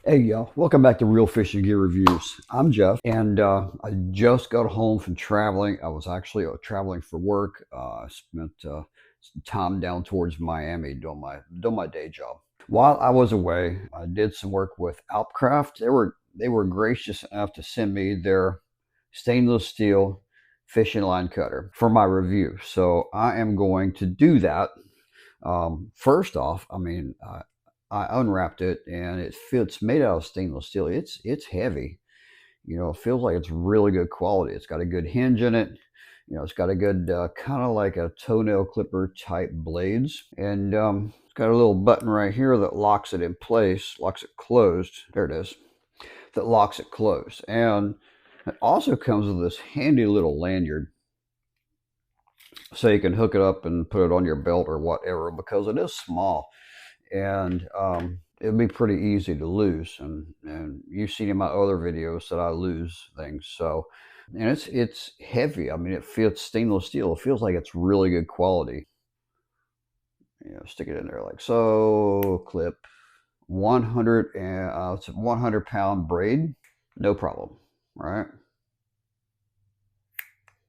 Hey y'all, welcome back to Real Fishing Gear Reviews. I'm Jeff, and I just got home from traveling. I was actually traveling for work. I spent some time down towards Miami doing my day job. While I was away, I did some work with Alpcraft. They were gracious enough to send me their stainless steel fishing line cutter for my review. So I am going to do that. First off, I unwrapped it and it's made out of stainless steel. It's heavy. It feels like it's really good quality. It's got a good hinge in it. It's got a good kind of like a toenail clipper type blades, and it's got a little button right here that locks it in place, locks it closed. There it is. That locks it closed, and it also comes with this handy little lanyard, so you can hook it up and put it on your belt or whatever, because it is small and it'd be pretty easy to lose. And you've seen in my other videos that I lose things. So, and it's heavy. I mean, it feels stainless steel. It feels like it's really good quality. Stick it in there like so. Clip 100 and it's a 100-pound braid, no problem. Right.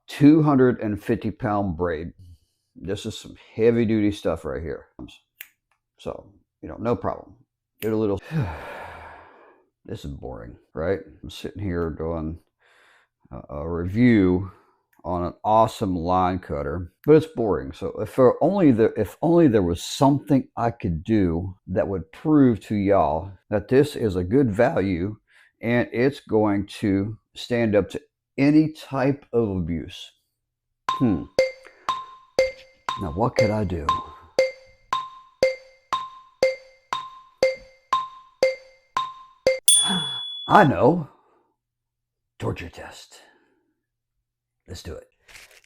250-pound braid. This is some heavy duty stuff right here. So, no problem. Get a little. This is boring, right? I'm sitting here doing a review on an awesome line cutter, but it's boring. So if only there was something I could do that would prove to y'all that this is a good value and it's going to stand up to any type of abuse. Now what could I do? I know. Torture test. Let's do it.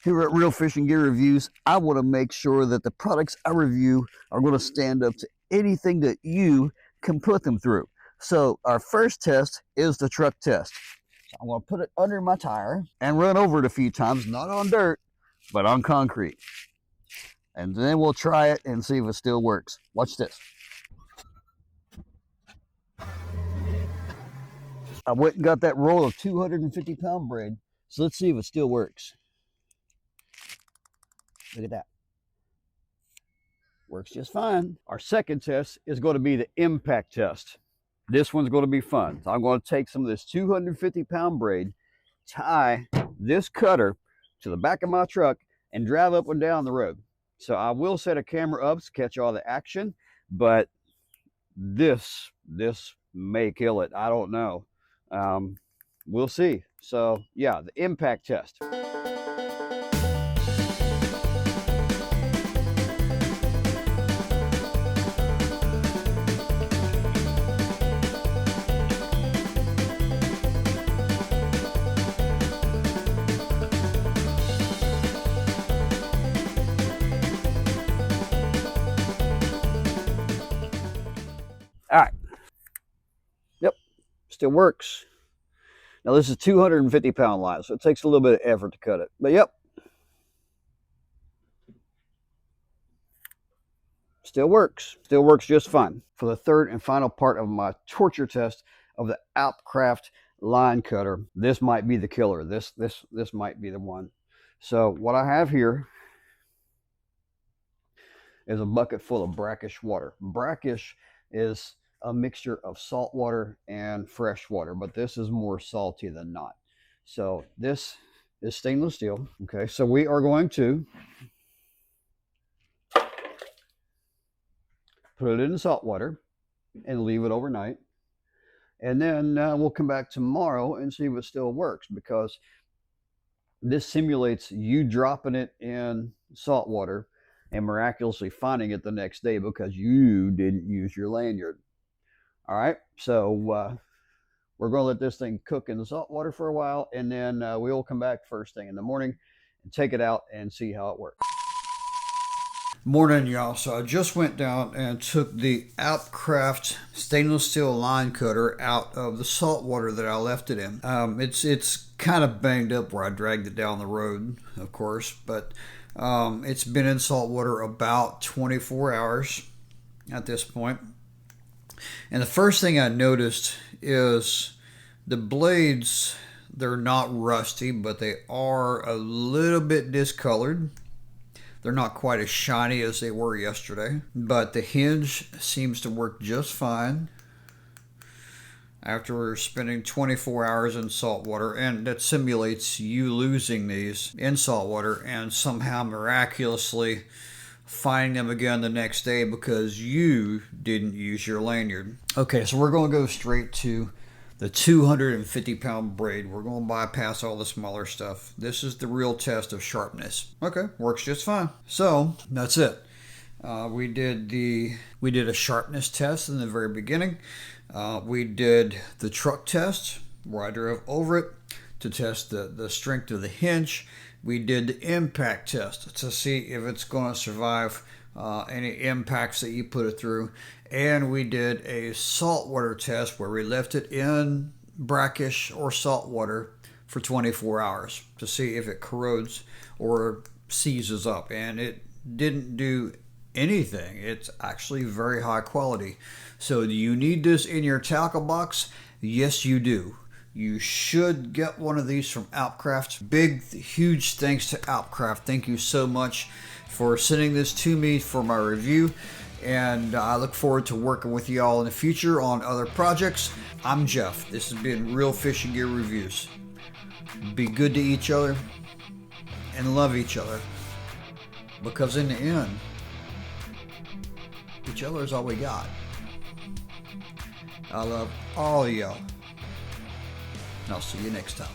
Here at Real Fishing Gear Reviews, I want to make sure that the products I review are going to stand up to anything that you can put them through. So our first test is the truck test. So I'm going to put it under my tire and run over it a few times, not on dirt, but on concrete. And then we'll try it and see if it still works. Watch this. I went and got that roll of 250-pound braid. So let's see if it still works. Look at that. Works just fine. Our second test is going to be the impact test. This one's going to be fun. So I'm going to take some of this 250-pound braid, tie this cutter to the back of my truck, and drive up and down the road. So I will set a camera up to catch all the action, but this may kill it. I don't know. We'll see. So yeah, the impact test. All right. Yep, still works. Now this is 250-pound line, so it takes a little bit of effort to cut it. But yep, still works. Still works just fine. For the third and final part of my torture test of the Alpcraft line cutter, this might be the killer. This might be the one. So what I have here is a bucket full of brackish water. Brackish is a mixture of salt water and fresh water, but this is more salty than not. So this is stainless steel. Okay, so we are going to put it in the salt water and leave it overnight, and then we'll come back tomorrow and see if it still works, because this simulates you dropping it in salt water and miraculously finding it the next day because you didn't use your lanyard. All right, so we're going to let this thing cook in the salt water for a while, and then we'll come back first thing in the morning and take it out and see how it works. Morning, y'all. So I just went down and took the Alpcraft stainless steel line cutter out of the salt water that I left it in. It's kind of banged up where I dragged it down the road, of course, but it's been in salt water about 24 hours at this point. And the first thing I noticed is the blades, they're not rusty, but they are a little bit discolored. They're not quite as shiny as they were yesterday, but the hinge seems to work just fine after spending 24 hours in salt water, and that simulates you losing these in salt water and somehow miraculously finding them again the next day because you didn't use your lanyard. Okay, so we're going to go straight to the 250-pound braid. We're going to bypass all the smaller stuff. This is the real test of sharpness. Okay, works just fine. So that's it. We did a sharpness test in the very beginning. We did the truck test where I drove over it to test the strength of the hinge. We did the impact test to see if it's going to survive any impacts that you put it through. And we did a saltwater test where we left it in brackish or salt water for 24 hours to see if it corrodes or seizes up. And it didn't do anything. It's actually very high quality. So do you need this in your tackle box? Yes, you do. You should get one of these from Alpcraft. Big, huge thanks to Alpcraft. Thank you so much for sending this to me for my review. And I look forward to working with you all in the future on other projects. I'm Jeff. This has been Real Fishing Gear Reviews. Be good to each other and love each other. Because in the end, each other is all we got. I love all of y'all. And I'll see you next time.